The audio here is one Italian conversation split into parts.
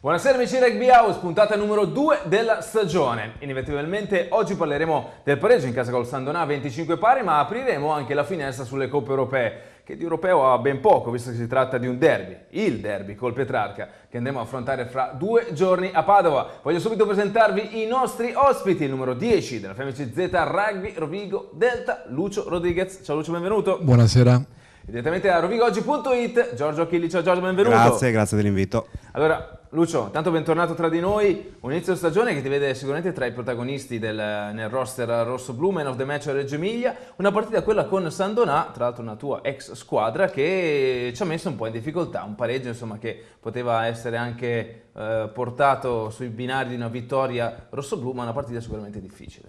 Buonasera amici di Rugby House, puntata numero 2 della stagione. Inevitabilmente oggi parleremo del pareggio in casa col Sandonà 25 pari, ma apriremo anche la finestra sulle coppe europee, che di europeo ha ben poco, visto che si tratta di un derby, il derby col Petrarca, che andremo a affrontare fra 2 giorni a Padova. Voglio subito presentarvi i nostri ospiti, il numero 10 della FMC Z Rugby Rovigo Delta, Lucio Rodriguez. Ciao Lucio, benvenuto. Buonasera. Direttamente da rovigoggi.it, Giorgio Achilli. Ciao Giorgio, benvenuto. Grazie dell'invito. Allora, Lucio, tanto bentornato tra di noi, un inizio di stagione che ti vede sicuramente tra i protagonisti nel roster rosso-blu, man of the match a Reggio Emilia, una partita quella con Sandonà, tra l'altro una tua ex squadra, che ci ha messo un po' in difficoltà, un pareggio insomma che poteva essere anche portato sui binari di una vittoria rosso-blu, ma una partita sicuramente difficile.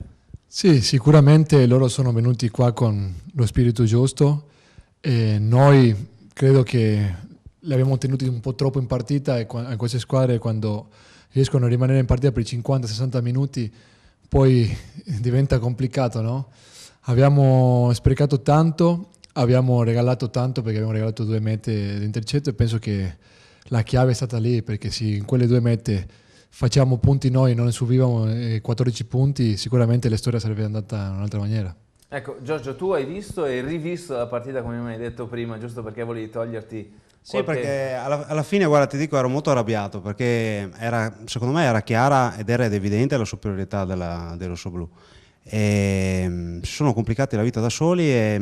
Sì, sicuramente loro sono venuti qua con lo spirito giusto e noi credo che li abbiamo tenuti un po' troppo in partita e queste squadre quando riescono a rimanere in partita per 50-60 minuti poi diventa complicato, no? Abbiamo sprecato tanto, abbiamo regalato tanto perché abbiamo regalato 2 mete di intercetto e penso che la chiave è stata lì, perché se in quelle 2 mete facciamo punti noi e non subivamo 14 punti, sicuramente la storia sarebbe andata in un'altra maniera. Ecco, Giorgio, tu hai visto e rivisto la partita come mi hai detto prima, giusto perché volevi toglierti Sì, perché alla fine, guarda, ti dico, ero molto arrabbiato perché secondo me era chiara ed era evidente la superiorità del rossoblù. Si sono complicati la vita da soli e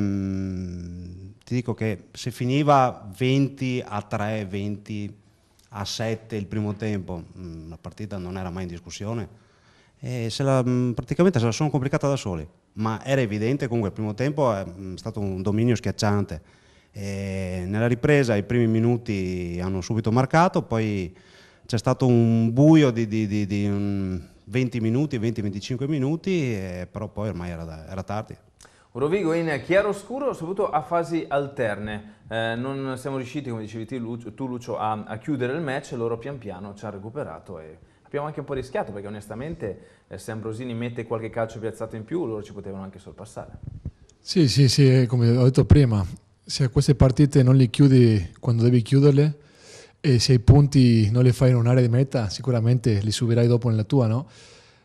ti dico che se finiva 20-3, 20-7 il primo tempo, la partita non era mai in discussione. Praticamente se la sono complicata da soli, ma era evidente comunque il primo tempo è stato un dominio schiacciante. Nella ripresa i primi minuti hanno subito marcato, poi c'è stato un buio di 20 minuti, 20-25 minuti, però poi ormai era tardi. Rovigo in chiaroscuro, soprattutto a fasi alterne. Non siamo riusciti, come dicevi tu Lucio, a chiudere il match, loro pian piano ci hanno recuperato e abbiamo anche un po' rischiato perché onestamente se Ambrosini mette qualche calcio piazzato in più, loro ci potevano anche sorpassare. Sì, come ho detto prima, se queste partite non le chiudi quando devi chiuderle e se i punti non li fai in un'area di meta, sicuramente li subirai dopo nella tua, no?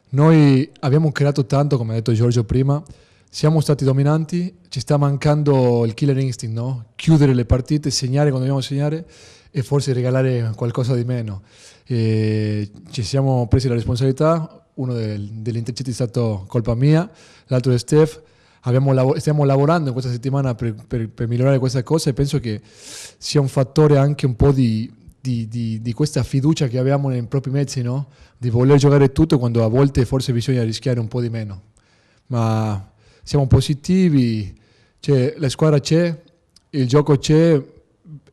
Noi abbiamo creato tanto, come ha detto Giorgio prima, siamo stati dominanti, ci sta mancando il killer instinct, no? Chiudere le partite, segnare quando dobbiamo segnare e forse regalare qualcosa di meno. Ci siamo presi la responsabilità, uno degli intercetti è stato colpa mia, l'altro è Steph. Stiamo lavorando in questa settimana per migliorare questa cosa e penso che sia un fattore anche un po' di questa fiducia che abbiamo nei propri mezzi, no? Di voler giocare tutto quando a volte forse bisogna rischiare un po' di meno. Ma siamo positivi, la squadra c'è, il gioco c'è,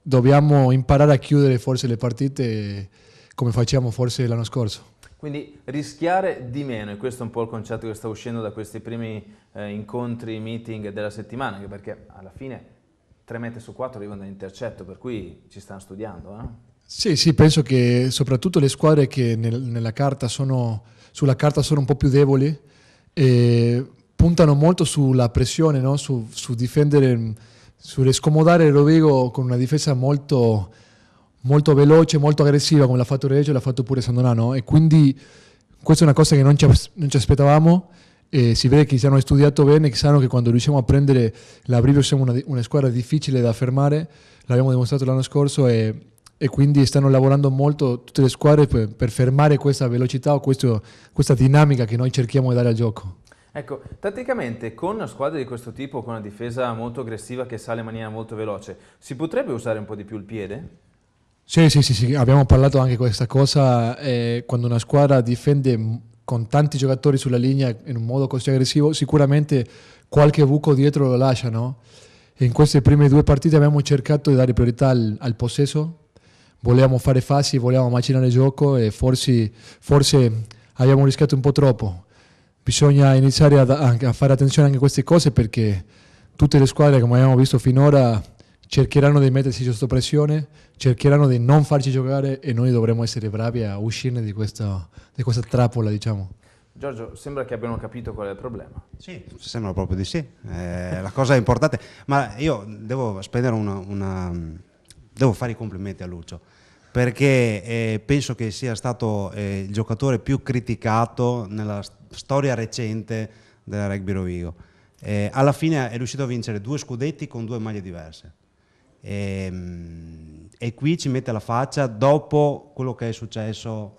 dobbiamo imparare a chiudere forse le partite come facciamo forse l'anno scorso. Quindi rischiare di meno, e questo è un po' il concetto che sta uscendo da questi primi incontri, meeting della settimana, anche perché alla fine 3 mete su 4 arrivano da intercetto, per cui ci stanno studiando. Sì, penso che soprattutto le squadre che sulla carta sono un po' più deboli puntano molto sulla pressione, no? su difendere, su scomodare il Rovigo con una difesa molto veloce, molto aggressiva, come l'ha fatto Reggio e l'ha fatto pure Sandonà, no? E quindi questa è una cosa che non ci aspettavamo e si vede che ci hanno studiato bene, che sanno che quando riusciamo a prendere la Brivio siamo una squadra difficile da fermare, l'abbiamo dimostrato l'anno scorso e quindi stanno lavorando molto tutte le squadre per fermare questa velocità o questa dinamica che noi cerchiamo di dare al gioco. Ecco, tatticamente con squadre di questo tipo, con una difesa molto aggressiva che sale in maniera molto veloce, si potrebbe usare un po' di più il piede? Sì, abbiamo parlato anche di questa cosa, quando una squadra difende con tanti giocatori sulla linea in un modo così aggressivo, sicuramente qualche buco dietro lo lascia, no? E in queste prime 2 partite abbiamo cercato di dare priorità al possesso, volevamo fare fasi, volevamo macinare il gioco e forse abbiamo rischiato un po' troppo. Bisogna iniziare a fare attenzione anche a queste cose perché tutte le squadre, come abbiamo visto finora, cercheranno di mettersi sotto pressione, cercheranno di non farci giocare e noi dovremo essere bravi a uscirne di questa trappola, diciamo. Giorgio, sembra che abbiano capito qual è il problema. Sì, sembra proprio di sì. La cosa importante, ma io devo spendere devo fare i complimenti a Lucio, perché penso che sia stato il giocatore più criticato nella storia recente della Rugby Rovigo. Alla fine è riuscito a vincere 2 scudetti con 2 maglie diverse. E qui ci mette la faccia dopo quello che è successo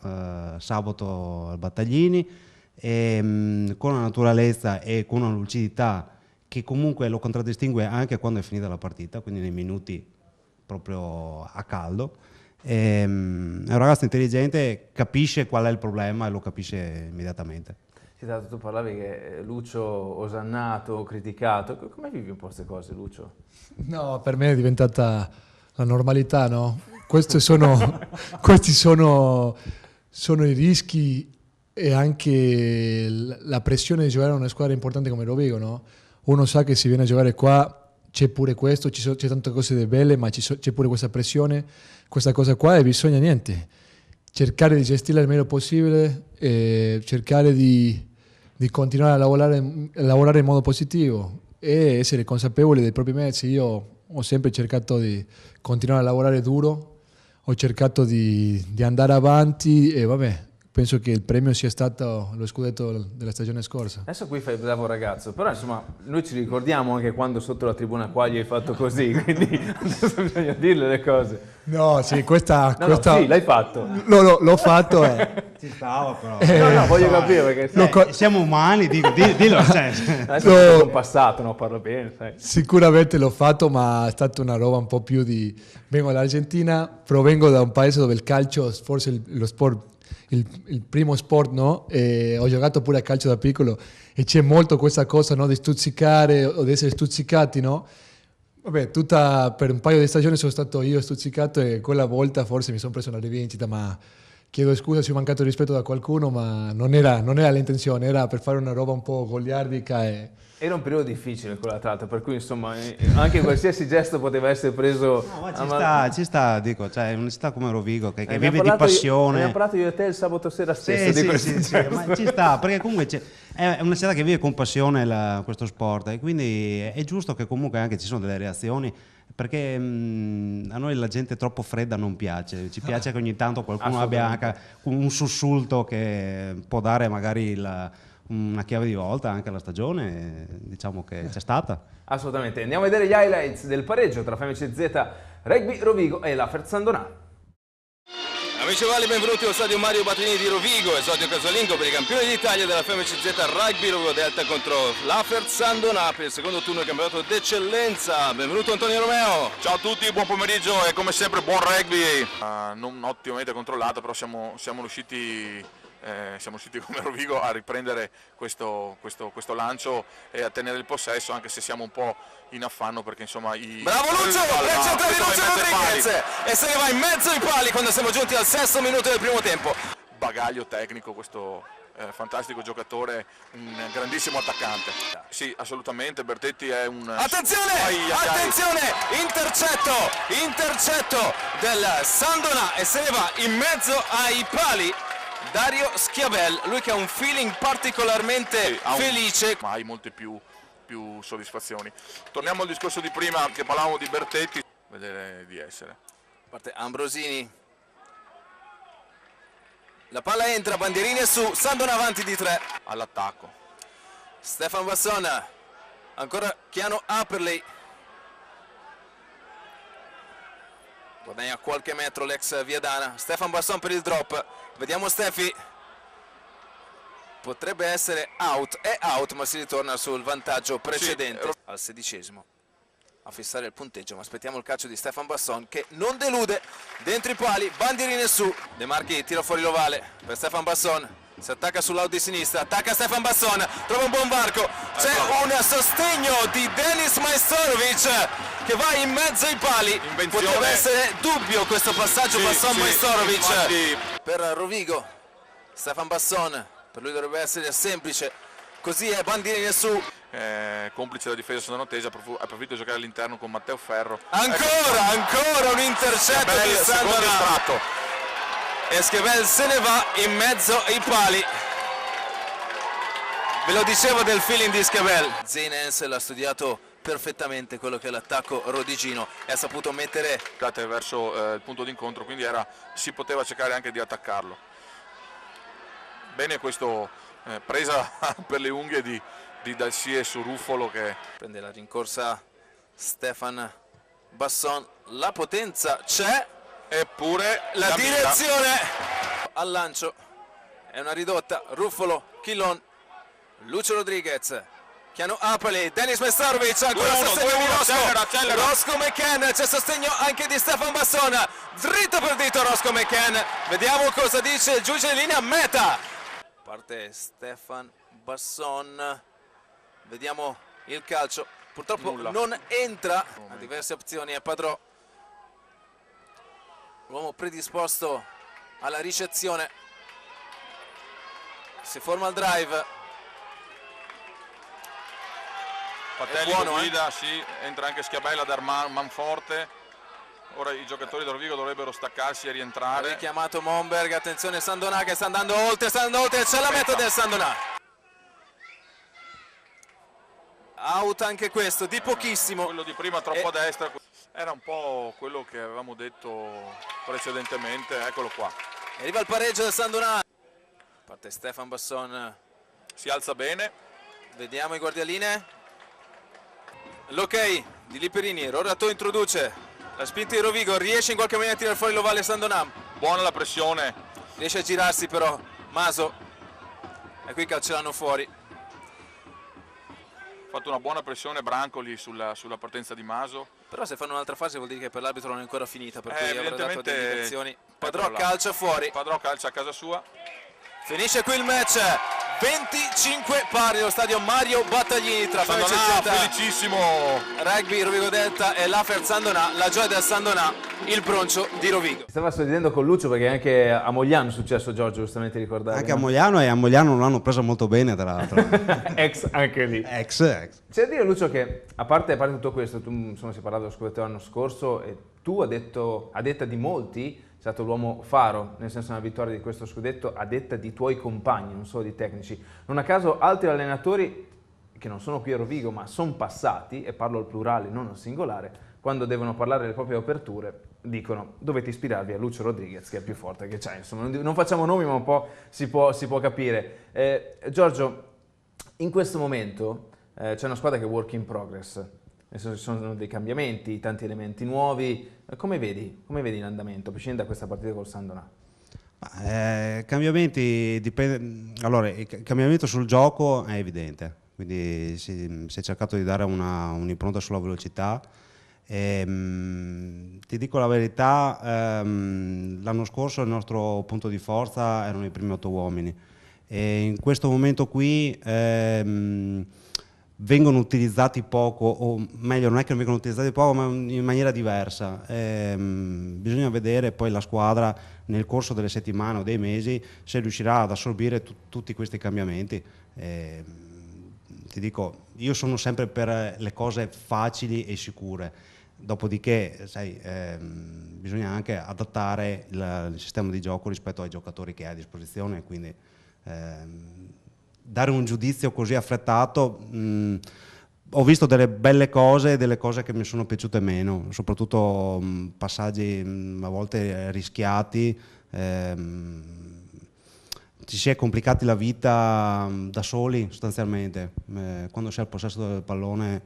sabato al Battaglini, con una naturalezza e con una lucidità che comunque lo contraddistingue anche quando è finita la partita, quindi nei minuti proprio a caldo. È un ragazzo intelligente, capisce qual è il problema e lo capisce immediatamente. Sì, tanto tu parlavi che Lucio osannato, criticato, come vivi un po' queste cose, Lucio? No, per me è diventata la normalità, no? Questi sono i rischi e anche la pressione di giocare a una squadra importante come Rovigo, no? Uno sa che se viene a giocare qua c'è pure questo, c'è tante cose di belle, ma c'è pure questa pressione, questa cosa qua, e bisogna cercare di gestirla il meglio possibile, e cercare di continuare a lavorare in modo positivo e essere consapevoli dei propri mezzi. Io ho sempre cercato di continuare a lavorare duro, ho cercato di andare avanti e vabbè, penso che il premio sia stato lo scudetto della stagione scorsa. Adesso qui fai il bravo ragazzo, però insomma noi ci ricordiamo anche quando sotto la tribuna qua gli hai fatto così, quindi adesso bisogna dirle le cose. No, sì, questa... No, sì, l'hai fatto. L'ho fatto. Ci stava però. No, voglio capire perché siamo umani, dillo. Adesso è un passato, no? Parlo bene, sai. Sicuramente l'ho fatto, ma è stata una roba un po' più di... Vengo dall'Argentina, provengo da un paese dove il calcio, forse lo sport, il primo sport, no? E ho giocato pure a calcio da piccolo e c'è molto questa cosa, no? Di stuzzicare o di essere stuzzicati, no? Vabbè, per un paio di stagioni sono stato io stuzzicato e quella volta forse mi sono preso una rivincita, ma chiedo scusa se ho mancato rispetto da qualcuno, ma non era l'intenzione, era per fare una roba un po' goliardica. Era un periodo difficile quello tra l'altro, per cui insomma anche qualsiasi gesto poteva essere preso... No, ma ci sta, dico, cioè è una città come Rovigo che vive di passione. Abbiamo parlato io e te il sabato sera stesso sì, ma ci sta, perché comunque è una città che vive con passione questo sport e quindi è giusto che comunque anche ci sono delle reazioni, perché a noi la gente troppo fredda non piace, ci piace che ogni tanto qualcuno abbia anche un sussulto che può dare magari una chiave di volta anche alla stagione, diciamo che c'è stata. Assolutamente. Andiamo a vedere gli highlights del pareggio tra FMCZ Rugby Rovigo e Lafert Sandonà. Amici ovali, benvenuti allo stadio Mario Battini di Rovigo, esordio casalingo per i campioni d'Italia della FMCZ Rugby Rovigo Delta contro Lafert Sandonà per il secondo turno del campionato d'eccellenza. Benvenuto Antonio Romeo. Ciao a tutti, buon pomeriggio e come sempre buon rugby. Non ottimamente controllato, però siamo riusciti come Rovigo a riprendere questo lancio e a tenere il possesso, anche se siamo un po' in affanno perché insomma bravo Lucio, centro di Lucio Rodriguez e se ne va in mezzo ai pali quando siamo giunti al 6° minuto del primo tempo. Bagaglio tecnico questo fantastico giocatore, un grandissimo attaccante. Sì, assolutamente, Bertetti è un... Attenzione, intercetto del Sandonà e se ne va in mezzo ai pali Dario Schiavel, lui che ha un feeling particolarmente felice. Ma hai molte più soddisfazioni. Torniamo al discorso di prima che parlavamo di Bertetti, vedere di essere. Parte Ambrosini. La palla entra, bandierine su, Sandonà avanti di 3. All'attacco. Stefan Basson, ancora Chiano Aperley. Guadagna qualche metro l'ex Viadana. Stefan Basson per il drop. Vediamo Stefi. Potrebbe essere out, è out, ma si ritorna sul vantaggio precedente. Sì, al 16° a fissare il punteggio, ma aspettiamo il calcio di Stefan Basson che non delude. Dentro i pali, bandierine su. De Marchi tira fuori l'ovale per Stefan Basson. Si attacca sull'out di sinistra, attacca Stefan Basson, trova un buon varco. C'è un sostegno di Denis Majstorovic che va in mezzo ai pali. Invenzione. Potrebbe essere dubbio questo passaggio Basson-Majstorovic. Infatti... Per Rovigo, Stefan Basson, per lui dovrebbe essere semplice. Così è, bandierine su. Complice la difesa sandonatese, approfitto di giocare all'interno con Matteo Ferro. Ancora un intercetto di Sandonà. E Schiavel se ne va in mezzo ai pali. Ve lo dicevo del feeling di Schiavel. Zinens l'ha studiato perfettamente quello che è l'attacco rodigino e ha saputo mettere verso il punto d'incontro, quindi si poteva cercare anche di attaccarlo. Bene questo presa per le unghie di Dalsie su Ruffolo, che prende la rincorsa Stefan Basson, la potenza c'è, eppure la direzione al lancio è una ridotta. Ruffolo, Chillon, Lucio Rodriguez, Chiano Apali, Denis Mestarovic, ancora sostegno di Roscoe, Roscoe McCann, c'è sostegno anche di Stefan Basson, dritto per dritto Roscoe McCann, vediamo cosa dice il giudice in linea meta. Parte Stefan Basson, vediamo il calcio, purtroppo non entra, ha diverse opzioni, è Padrò, l'uomo predisposto alla ricezione, si forma il drive. Patelli lo guida, sì, entra anche Schiabella da Manforte. Ora i giocatori del Rovigo dovrebbero staccarsi e rientrare. Ha richiamato Monberg, attenzione Sandonà che sta andando oltre, c'è la meta del Sandonà. Out anche questo, di pochissimo. Quello di prima troppo a destra, era un po' quello che avevamo detto precedentemente, eccolo qua. Arriva il pareggio del Sandonà. Parte Stefan Basson. Si alza bene. Vediamo i guardialine. L'ok di Liperini, Rorato introduce la spinta di Rovigo, riesce in qualche maniera a tirare fuori l'ovale Sandonà. Buona la pressione. Riesce a girarsi però Maso, e qui calceranno fuori. Ha fatto una buona pressione Brancoli sulla partenza di Maso. Però se fanno un'altra fase vuol dire che per l'arbitro non è ancora finita, per cui avrà dato evidentemente delle indicazioni. Padrò calcia fuori. Padrò calcia a casa sua. Finisce qui il match, 25 pari allo stadio Mario Battaglini tra Sandonà, felicissimo Rugby Rovigo Delta e l'Afer Sandonà, la gioia del Sandonà, il broncio di Rovigo. Stava sorridendo con Lucio perché anche a Mogliano è successo, Giorgio, giustamente ricordavi. Anche a Mogliano, e a Mogliano non l'hanno presa molto bene, tra l'altro. Ex anche lì. Ex. C'è da dire, Lucio, che a parte tutto questo, tu insomma si è parlato dello scudetto l'anno scorso e tu a detta di molti sei stato l'uomo faro, nel senso una vittoria di questo scudetto a detta di tuoi compagni, non solo di tecnici. Non a caso altri allenatori che non sono qui a Rovigo ma sono passati, e parlo al plurale non al singolare, quando devono parlare delle proprie aperture dicono dovete ispirarvi a Lucio Rodriguez che è più forte che c'è, insomma non facciamo nomi ma un po' si può capire. Giorgio, in questo momento c'è una squadra che è work in progress, nel senso ci sono dei cambiamenti, tanti elementi nuovi. Come vedi l'andamento, a prescindere da questa partita col Sandonà? Cambiamenti dipende. Allora, il cambiamento sul gioco è evidente, quindi si è cercato di dare un'impronta sulla velocità. Ti dico la verità, l'anno scorso il nostro punto di forza erano i primi 8 uomini e in questo momento qui vengono utilizzati poco, o meglio non è che non vengono utilizzati poco, ma in maniera diversa. Bisogna vedere poi la squadra nel corso delle settimane o dei mesi se riuscirà ad assorbire tutti questi cambiamenti. Ti dico, io sono sempre per le cose facili e sicure, dopodiché sai, bisogna anche adattare il sistema di gioco rispetto ai giocatori che hai a disposizione, quindi dare un giudizio così affrettato, ho visto delle belle cose e delle cose che mi sono piaciute meno, soprattutto passaggi a volte rischiati, ci si è complicati la vita da soli sostanzialmente, quando si è al possesso del pallone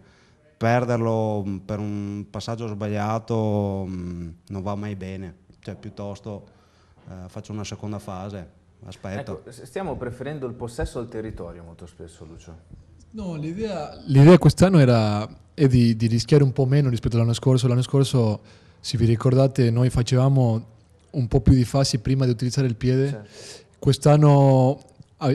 perderlo per un passaggio sbagliato non va mai bene, cioè piuttosto faccio una seconda fase. Aspetto. Ecco, stiamo preferendo il possesso al territorio molto spesso, Lucio. No, l'idea quest'anno è di rischiare un po' meno rispetto all'anno scorso. L'anno scorso, se vi ricordate, noi facevamo un po' più di fasi prima di utilizzare il piede. Certo. Quest'anno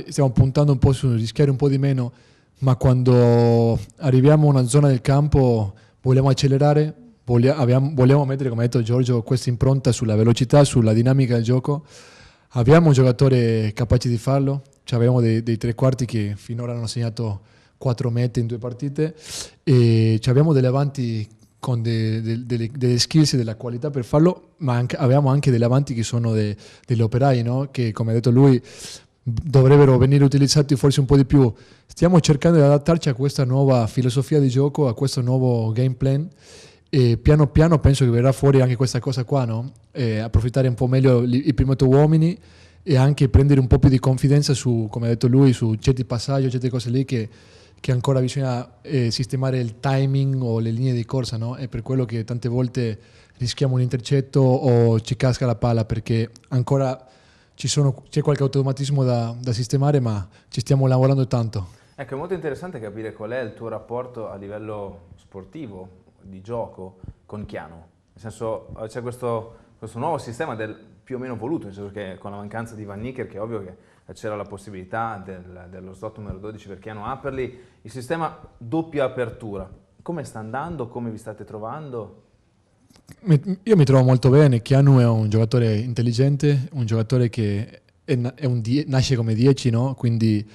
stiamo puntando un po' su rischiare un po' di meno, ma quando arriviamo a una zona del campo vogliamo accelerare, vogliamo mettere, come ha detto Giorgio, questa impronta sulla velocità, sulla dinamica del gioco. Abbiamo un giocatore capace di farlo, cioè abbiamo dei tre quarti che finora hanno segnato 4 mete in 2 partite e abbiamo delle avanti con delle skills e della qualità per farlo, ma abbiamo anche delle avanti che sono degli operai, no? Che come ha detto lui dovrebbero venire utilizzati forse un po' di più. Stiamo cercando di adattarci a questa nuova filosofia di gioco, a questo nuovo game plan, e piano piano penso che verrà fuori anche questa cosa qua, no? Approfittare un po' meglio i primi 8 uomini e anche prendere un po' più di confidenza su, come ha detto lui, su certi passaggi, certe cose lì che ancora bisogna sistemare il timing o le linee di corsa, no? È per quello che tante volte rischiamo un intercetto o ci casca la palla, perché ancora c'è qualche automatismo da sistemare, ma ci stiamo lavorando tanto. Ecco, è molto interessante capire qual è il tuo rapporto a livello sportivo, di gioco, con Keanu. Nel senso, c'è questo nuovo sistema più o meno voluto, nel senso che con la mancanza di Van Niekerk, che è ovvio che c'era la possibilità dello slot numero 12 per Keanu Apperley, il sistema doppia apertura. Come sta andando? Come vi state trovando? Io mi trovo molto bene. Keanu è un giocatore intelligente, un giocatore che nasce come 10, no? Quindi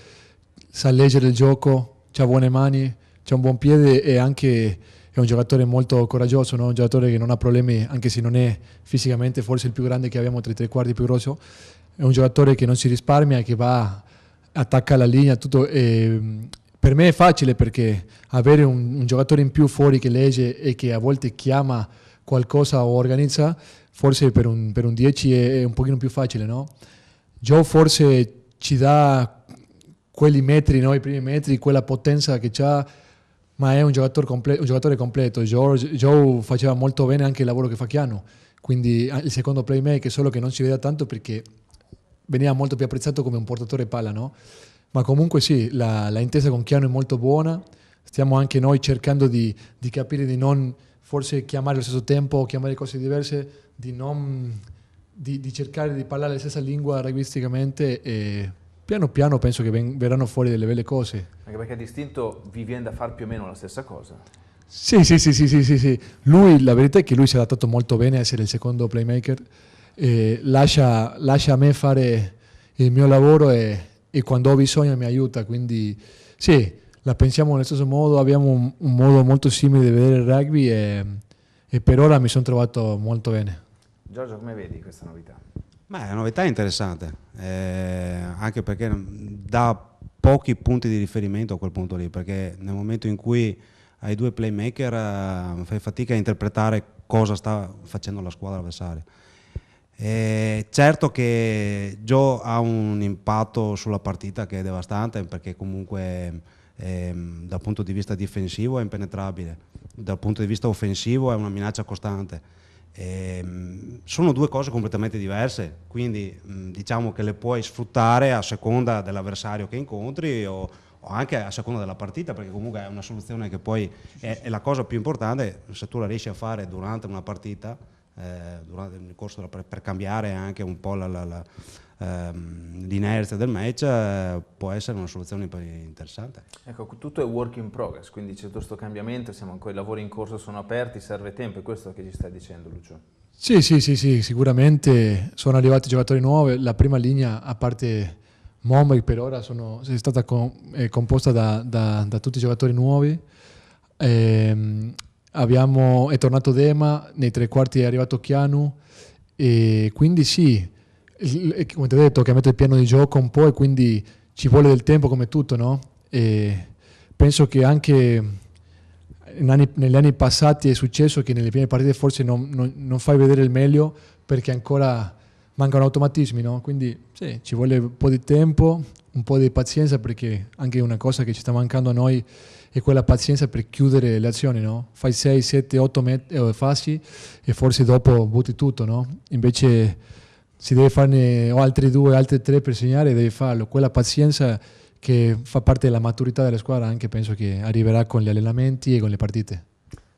sa leggere il gioco, ha buone mani, c'ha un buon piede e anche è un giocatore molto coraggioso, no? Un giocatore che non ha problemi, anche se non è fisicamente forse il più grande che abbiamo tra i tre quarti più grosso. È un giocatore che non si risparmia, che va, attacca la linea, tutto. Per me è facile perché avere un giocatore in più fuori che legge e che a volte chiama qualcosa o organizza, forse per un 10 è un pochino più facile, no? Joe forse ci dà quelli metri, no? I primi metri, quella potenza che ha, ma è un giocatore completo. Joe faceva molto bene anche il lavoro che fa Keanu, quindi il secondo playmaker, solo che non si vede tanto perché veniva molto più apprezzato come un portatore palla, no? Ma comunque sì, la intesa con Keanu è molto buona. Stiamo anche noi cercando di capire di non forse chiamare allo stesso tempo, chiamare cose diverse, di cercare di parlare la stessa lingua rugbisticamente, e piano piano penso che verranno fuori delle belle cose. Anche perché distinto vi viene da fare più o meno la stessa cosa. Sì. Lui, la verità è che lui si è adattato molto bene a essere il secondo playmaker. Lascia a me fare il mio lavoro e quando ho bisogno mi aiuta, quindi sì, la pensiamo nello stesso modo, abbiamo un modo molto simile di vedere il rugby e per ora mi sono trovato molto bene. Giorgio, come vedi questa novità? Beh, la novità è interessante, anche perché dà pochi punti di riferimento a quel punto lì, perché nel momento in cui hai due playmaker fai fatica a interpretare cosa sta facendo la squadra avversaria. Certo che Joe ha un impatto sulla partita che è devastante, perché comunque dal punto di vista difensivo è impenetrabile, dal punto di vista offensivo è una minaccia costante. Sono due cose completamente diverse, quindi diciamo che le puoi sfruttare a seconda dell'avversario che incontri o anche a seconda della partita, perché comunque è una soluzione che poi è la cosa più importante. Se tu la riesci a fare durante una partita, durante il corso per cambiare anche un po' l'inerzia del match, può essere una soluzione interessante. Ecco, tutto è work in progress, quindi c'è tutto questo cambiamento, siamo ancora, i lavori in corso sono aperti, serve tempo, è questo che ci stai dicendo, Lucio? Sì, sicuramente sono arrivati giocatori nuovi, la prima linea, a parte Momberg, per ora è stata composta da tutti i giocatori nuovi. È tornato Dema, nei tre quarti è arrivato Keanu, e quindi sì, come ti ho detto, ho cambiato il piano di gioco un po' e quindi ci vuole del tempo come tutto, no? E penso che anche negli anni passati è successo che nelle prime partite forse non fai vedere il meglio perché ancora mancano automatismi, no? Quindi sì, ci vuole un po' di tempo, un po' di pazienza, perché anche una cosa che ci sta mancando a noi è quella pazienza per chiudere le azioni, no? Fai 6, 7, 8 fasi e forse dopo butti tutto, no? Invece si deve farne o altri 2, altri 3 per segnare, devi farlo. Quella pazienza che fa parte della maturità della squadra, anche penso che arriverà con gli allenamenti e con le partite.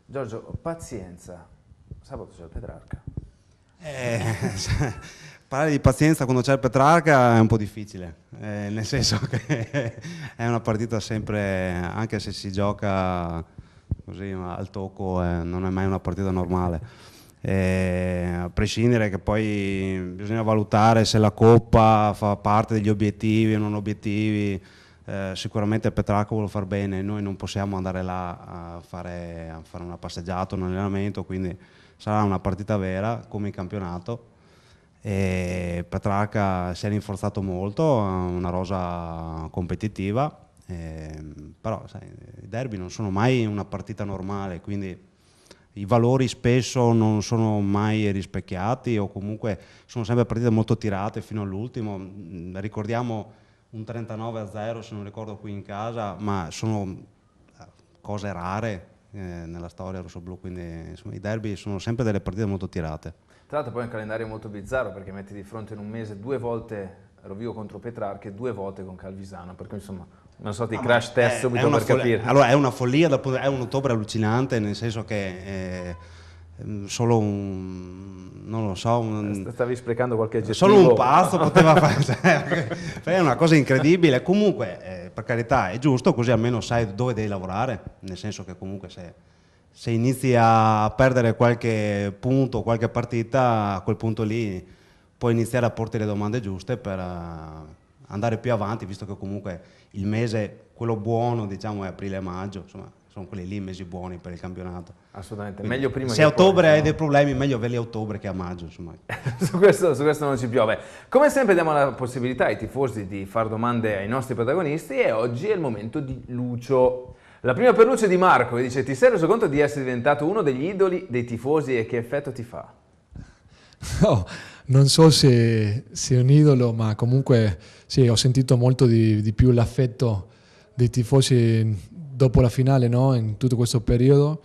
Giorgio, pazienza. Sabato c'è il Petrarca. Parlare di pazienza quando c'è il Petrarca è un po' difficile, nel senso che è una partita sempre, anche se si gioca così al tocco, non è mai una partita normale. A prescindere che poi bisogna valutare se la Coppa fa parte degli obiettivi o non obiettivi, sicuramente il Petrarca vuole far bene, noi non possiamo andare là a fare una passeggiata, un allenamento, quindi sarà una partita vera come in campionato. Petrarca si è rinforzato molto, ha una rosa competitiva, però sai, i derby non sono mai una partita normale, quindi i valori spesso non sono mai rispecchiati o comunque sono sempre partite molto tirate fino all'ultimo. Ricordiamo un 39-0 se non ricordo qui in casa, ma sono cose rare nella storia rossoblù, quindi insomma, i derby sono sempre delle partite molto tirate. Tra l'altro poi è un calendario molto bizzarro perché metti di fronte in un mese 2 volte Rovigo contro Petrarca e 2 volte con Calvisano, perché insomma una sorta di crash test subito per capire. Allora è una follia, è un ottobre allucinante, nel senso che solo non lo so, stavi sprecando qualche aggettivo. Solo un pazzo poteva fare, è una cosa incredibile. Comunque per carità è giusto, così almeno sai dove devi lavorare, nel senso che comunque se inizi a perdere qualche punto, qualche partita, a quel punto lì puoi iniziare a porti le domande giuste per andare più avanti, visto che comunque il mese, quello buono, diciamo, è aprile e maggio, insomma, sono quelli lì i mesi buoni per il campionato. Assolutamente, quindi, meglio prima se che a ottobre poi, hai no? dei problemi, meglio averli a ottobre che a maggio, insomma. su questo non ci piove. Come sempre diamo la possibilità ai tifosi di fare domande ai nostri protagonisti e oggi è il momento di Lucio. La prima per Lucio è di Marco, che dice: ti sei reso conto di essere diventato uno degli idoli dei tifosi e che effetto ti fa? No, non so se è un idolo, ma comunque sì, ho sentito molto di più l'affetto dei tifosi dopo la finale, no? In tutto questo periodo.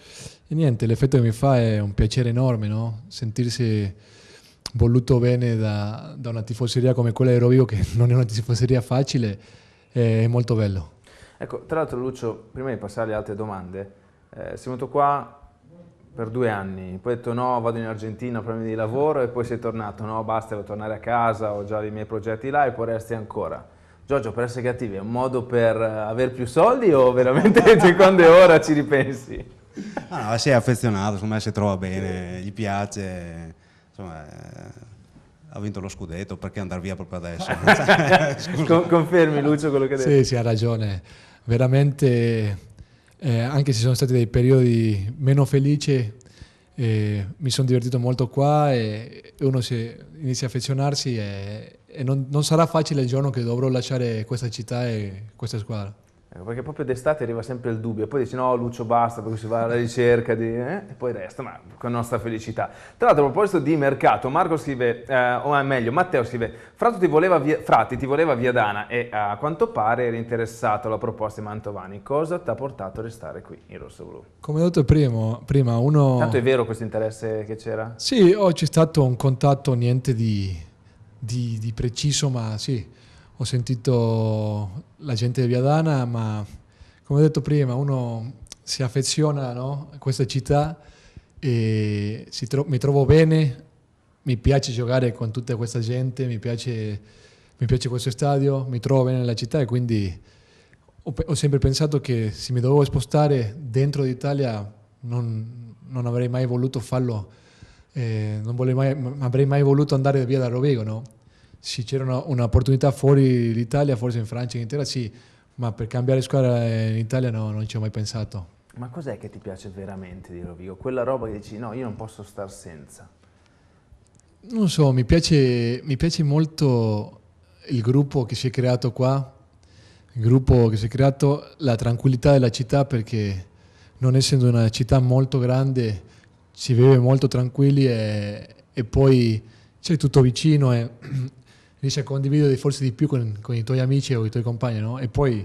E niente, l'effetto che mi fa è un piacere enorme, no? Sentirsi voluto bene da una tifoseria come quella di Rovigo, che non è una tifoseria facile, è molto bello. Ecco, tra l'altro Lucio, prima di passare alle altre domande, sei venuto qua per 2 anni, poi hai detto no, vado in Argentina, ho problemi di lavoro e poi sei tornato, no, basta, devo tornare a casa, ho già i miei progetti là e poi resti ancora. Giorgio, per essere cattivi, è un modo per aver più soldi o veramente quando è ora ci ripensi? No, si è affezionato, secondo me si trova bene, gli piace, insomma, ha vinto lo scudetto, perché andare via proprio adesso? Confermi Lucio quello che hai detto? Sì, ha ragione, veramente, anche se sono stati dei periodi meno felici, mi sono divertito molto qua e uno inizia a affezionarsi e non sarà facile il giorno che dovrò lasciare questa città e questa squadra. Ecco, perché proprio d'estate arriva sempre il dubbio, poi dici no Lucio basta, perché si va alla ricerca e poi resta, ma con nostra felicità. Tra l'altro a proposito di mercato, Marco scrive, o meglio Matteo scrive, Frati ti voleva Viadana e a quanto pare eri interessato alla proposta di Mantovani, cosa ti ha portato a restare qui in rossoblù? Come ho detto prima uno... Tanto è vero questo interesse che c'era? Sì, c'è stato un contatto, niente di preciso, ma sì, ho sentito la gente di Viadana, ma come ho detto prima, uno si affeziona, no, a questa città e mi trovo bene, mi piace giocare con tutta questa gente, mi piace questo stadio, mi trovo bene nella città e quindi ho sempre pensato che se mi dovevo spostare dentro d'Italia non avrei mai voluto farlo, non avrei mai voluto andare via da Rovigo, no? Se c'era un'opportunità fuori l'Italia, forse in Francia, in Italia sì, ma per cambiare squadra in Italia no, non ci ho mai pensato. Ma cos'è che ti piace veramente di Rovigo? Quella roba che dici no, io non posso star senza. Non so, mi piace molto il gruppo che si è creato qua, il gruppo che si è creato, la tranquillità della città, perché non essendo una città molto grande si vive molto tranquilli e poi c'è tutto vicino e riesci a condividere forse di più con i tuoi amici o i tuoi compagni, no? E poi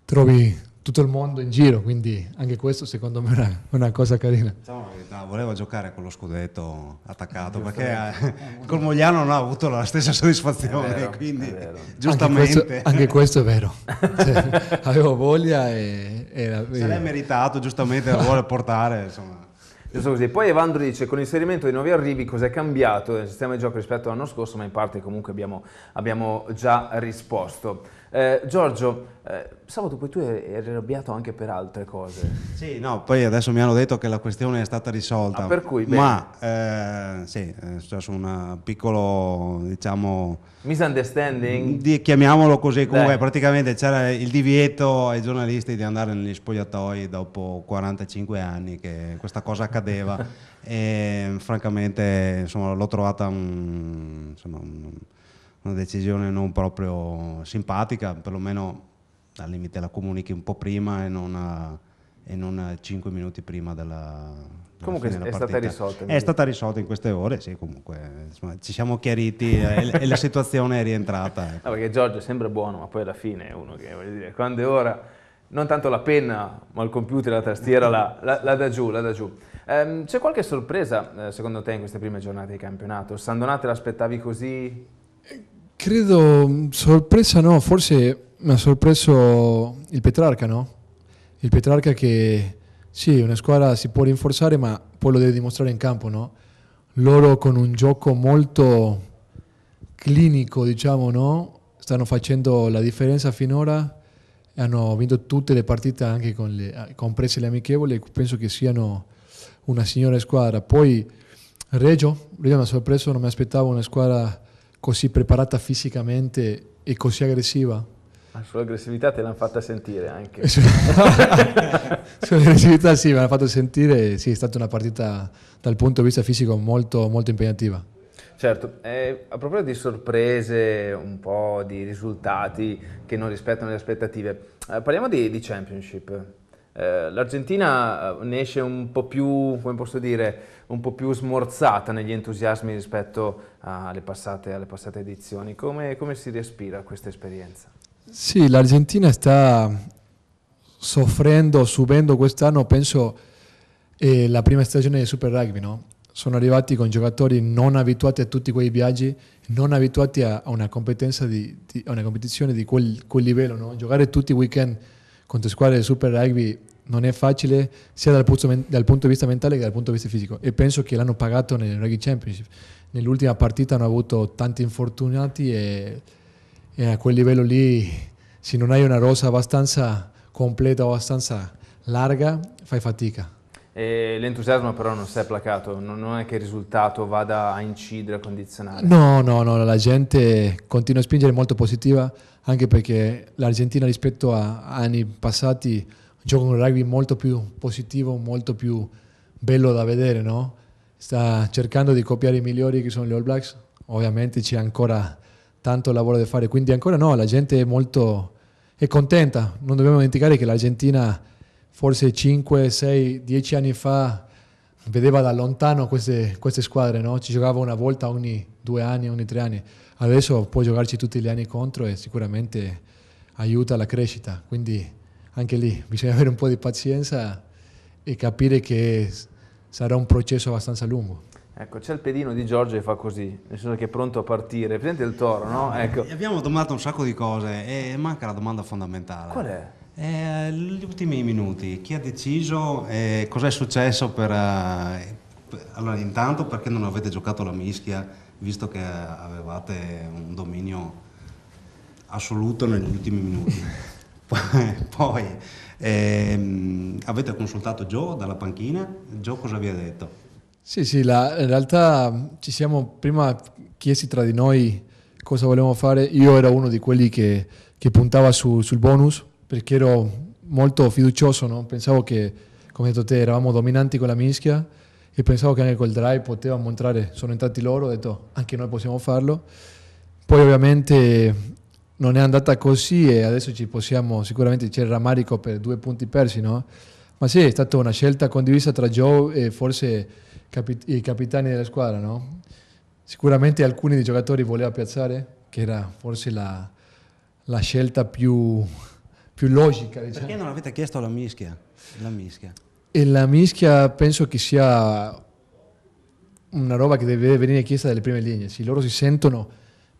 trovi tutto il mondo in giro, quindi anche questo secondo me è una cosa carina. No, volevo giocare con lo scudetto attaccato, perché col Mogliano non ha avuto la stessa soddisfazione, È vero, quindi è vero. giustamente Anche questo è vero. Cioè, avevo voglia e se l'è meritato, giustamente la vuole portare, insomma. Giusto così. Poi Evandro dice, con l'inserimento dei nuovi arrivi cos'è cambiato nel sistema di gioco rispetto all'anno scorso, ma in parte comunque abbiamo già risposto. Giorgio, sabato poi tu eri arrabbiato anche per altre cose. Sì, no, poi adesso mi hanno detto che la questione è stata risolta. Per cui, bene. Ma sì, è successo un piccolo, diciamo, Misunderstanding? chiamiamolo così, comunque Dai. praticamente c'era il divieto ai giornalisti di andare negli spogliatoi dopo 45 anni che questa cosa accadeva e francamente insomma, l'ho trovata una decisione non proprio simpatica, perlomeno al limite la comunichi un po' prima e non 5 minuti prima della Comunque fine è della stata partita. risolta. È stata risolta in queste ore, sì, comunque insomma, ci siamo chiariti e la situazione è rientrata. Ecco. No, perché Giorgio è sempre buono, ma poi alla fine è uno che, voglio dire, quando è ora, non tanto la penna, ma il computer, la tastiera la dà giù, la dà giù. C'è qualche sorpresa, secondo te, in queste prime giornate di campionato? Sandonà te l'aspettavi così? Credo, sorpresa no, forse mi ha sorpreso il Petrarca, no? Il Petrarca che sì, una squadra si può rinforzare, ma poi lo deve dimostrare in campo, no? Loro con un gioco molto clinico, diciamo, no? Stanno facendo la differenza finora e hanno vinto tutte le partite, anche comprese le amichevoli, penso che siano una signora squadra. Poi Reggio mi ha sorpreso, non mi aspettavo una squadra così preparata fisicamente e così aggressiva. Sull'aggressività te l'hanno fatta sentire anche. Sull'aggressività sì, me l'ha fatto sentire, sì, è stata una partita dal punto di vista fisico molto, molto impegnativa. Certo, a proposito di sorprese, un po' di risultati che non rispettano le aspettative, parliamo di Championship. L'Argentina ne esce un po' più, come posso dire, un po' più smorzata negli entusiasmi rispetto alle passate edizioni. Come si respira questa esperienza? Sì, l'Argentina sta soffrendo, subendo quest'anno, penso, la prima stagione del Super Rugby, no? Sono arrivati con giocatori non abituati a tutti quei viaggi, non abituati a una competenza a una competizione di quel livello, no? Giocare tutti i weekend contro squadre del Super Rugby non è facile sia dal punto di vista mentale che dal punto di vista fisico, e penso che l'hanno pagato nel Rugby Championship. Nell'ultima partita hanno avuto tanti infortunati e a quel livello lì, se non hai una rosa abbastanza completa o abbastanza larga, fai fatica. E l'entusiasmo però non si è placato, non è che il risultato vada a incidere, a condizionare. No, la gente continua a spingere molto positiva, anche perché l'Argentina rispetto a anni passati gioca un rugby molto più positivo, molto più bello da vedere, no? Sta cercando di copiare i migliori che sono gli All Blacks, ovviamente c'è ancora tanto lavoro da fare, quindi ancora no, la gente è contenta. Non dobbiamo dimenticare che l'Argentina forse 5, 6, 10 anni fa vedeva da lontano queste squadre, no? Ci giocava una volta ogni 2 anni, ogni 3 anni. Adesso può giocarci tutti gli anni contro e sicuramente aiuta la crescita. Quindi anche lì bisogna avere un po' di pazienza e capire che sarà un processo abbastanza lungo. Ecco, c'è il pedino di Giorgio che fa così, nel senso che è pronto a partire. Presente il toro, no? Ecco. Abbiamo domandato un sacco di cose e manca la domanda fondamentale. Qual è? Gli ultimi minuti, chi ha deciso e cosa è successo allora intanto perché non avete giocato la mischia visto che avevate un dominio assoluto negli ultimi minuti. Poi avete consultato Joe dalla panchina, Joe cosa vi ha detto? Sì, in realtà ci siamo prima chiesti tra di noi cosa volevamo fare. Io ero uno di quelli che puntava sul bonus, perché ero molto fiducioso, no? Pensavo che, come hai detto te, eravamo dominanti con la mischia e pensavo che anche col drive potevamo entrare. Sono entrati loro, ho detto anche noi possiamo farlo. Poi ovviamente non è andata così e adesso sicuramente c'è il rammarico per 2 punti persi, no? Ma sì, è stata una scelta condivisa tra Joe e forse i capitani della squadra, no? Sicuramente alcuni dei giocatori voleva piazzare, che era forse la scelta più logica, diciamo. Perché non avete chiesto la mischia? E la mischia penso che sia una roba che deve venire chiesta dalle prime linee. Se loro si sentono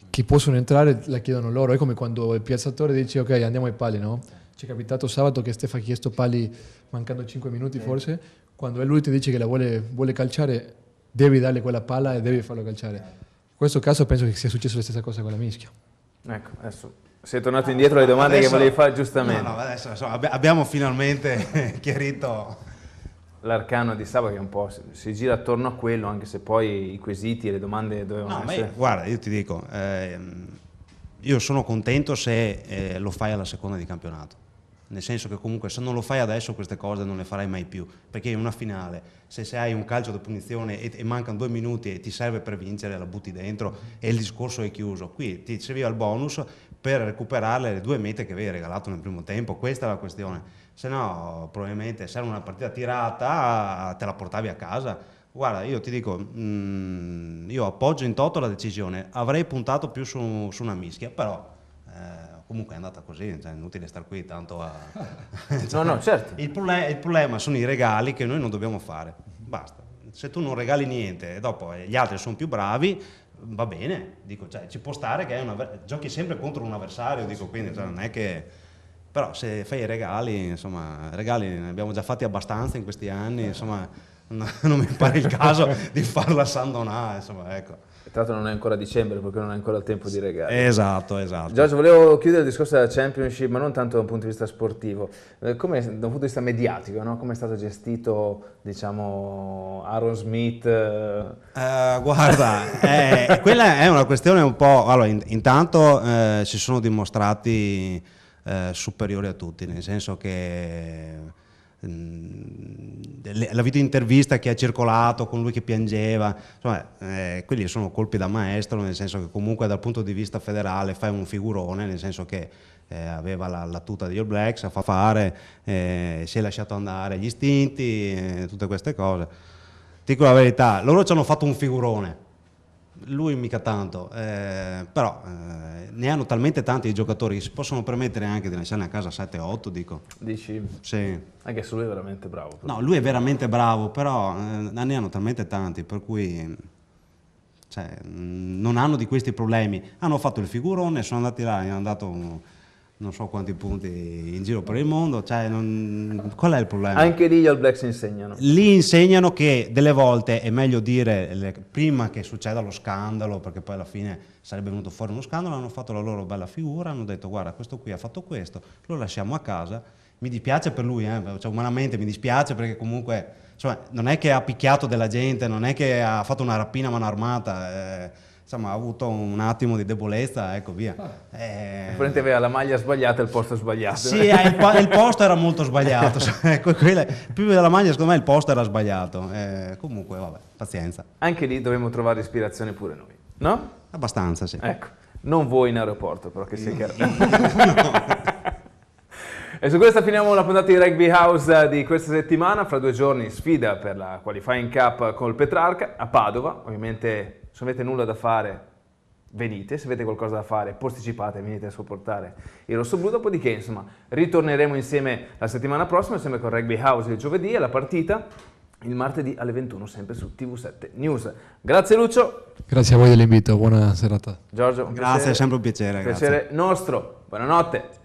che possono entrare, la chiedono loro. È come quando il piazzatore dice ok, andiamo ai pali, no? Ci è capitato sabato che Stefano ha chiesto pali mancando 5 minuti forse. Quando lui ti dice che la vuole calciare, devi darle quella palla e devi farlo calciare. In questo caso penso che sia successo la stessa cosa con la mischia. Ecco, adesso Sei tornato indietro alle domande Adesso- che volevi fare giustamente. No, adesso insomma, abbiamo finalmente chiarito. L'arcano di sabato che un po' si gira attorno a quello, anche se poi i quesiti e le domande dovevano No, ma essere... guarda, io ti dico, io sono contento se lo fai alla seconda di campionato. Nel senso che comunque se non lo fai adesso queste cose non le farai mai più, perché in una finale se hai un calcio da punizione e mancano 2 minuti e ti serve per vincere, la butti dentro e il discorso è chiuso. Qui ti serviva il bonus per recuperare le 2 mete che avevi regalato nel primo tempo, questa è la questione. Se no probabilmente se era una partita tirata te la portavi a casa. Guarda, io ti dico, io appoggio in toto la decisione, avrei puntato più su una mischia, però comunque è andata così, cioè, è inutile star qui tanto a... No, certo. Il problema sono i regali che noi non dobbiamo fare, basta. Se tu non regali niente e dopo gli altri sono più bravi, va bene, dico, cioè, ci può stare che giochi sempre contro un avversario, dico, quindi cioè, non è che... Però se fai i regali, insomma, regali ne abbiamo già fatti abbastanza in questi anni, insomma, non mi pare il caso di farla a San Donà, insomma, ecco. Tra l'altro non è ancora dicembre perché non è ancora il tempo di regali. Esatto. Giorgio, volevo chiudere il discorso della Championship, ma non tanto da un punto di vista sportivo, come da un punto di vista mediatico, no? Come è stato gestito, diciamo, Aaron Smith? Guarda, quella è una questione un po'... Allora, intanto si sono dimostrati superiori a tutti, nel senso che la videointervista che ha circolato con lui che piangeva, insomma, quelli sono colpi da maestro, nel senso che comunque dal punto di vista federale fai un figurone, nel senso che aveva la tuta degli All Blacks a fare, si è lasciato andare gli istinti, tutte queste cose. Ti dico la verità, loro ci hanno fatto un figurone, lui mica tanto, però ne hanno talmente tanti i giocatori che si possono permettere anche di lasciarne a casa 7-8, dico. Dici? Sì. Anche se lui è veramente bravo. No, lui è veramente bravo, però ne hanno talmente tanti, per cui cioè, non hanno di questi problemi. Hanno fatto il figurone, sono andati là, gli hanno dato non so quanti punti in giro per il mondo, cioè, qual è il problema? Anche lì gli All Blacks insegnano. Lì insegnano che delle volte è meglio dire prima che succeda lo scandalo, perché poi alla fine sarebbe venuto fuori uno scandalo, hanno fatto la loro bella figura, hanno detto guarda questo qui ha fatto questo, lo lasciamo a casa, mi dispiace per lui, cioè, umanamente mi dispiace perché comunque insomma, non è che ha picchiato della gente, non è che ha fatto una rapina a mano armata, insomma ha avuto un attimo di debolezza, ecco via. Probabilmente aveva la maglia sbagliata e il posto sbagliato. Sì, il posto era molto sbagliato, ecco, più della maglia secondo me il posto era sbagliato, comunque vabbè, pazienza. Anche lì dovremmo trovare ispirazione pure noi, no? Abbastanza, sì. Ecco, non voi in aeroporto, però che sia chiaro. E su questa finiamo la puntata di Rugby House di questa settimana. Fra 2 giorni sfida per la Qualifying Cup col Petrarca a Padova. Ovviamente se avete nulla da fare venite, se avete qualcosa da fare posticipate, venite a supportare il rossoblu. Dopodiché insomma ritorneremo insieme la settimana prossima, sempre con Rugby House il giovedì e la partita il martedì alle 21 sempre su TV7 News. Grazie Lucio. Grazie a voi dell'invito, buona serata. Giorgio, un Grazie, piacere. è sempre un piacere. Piacere nostro. Buonanotte.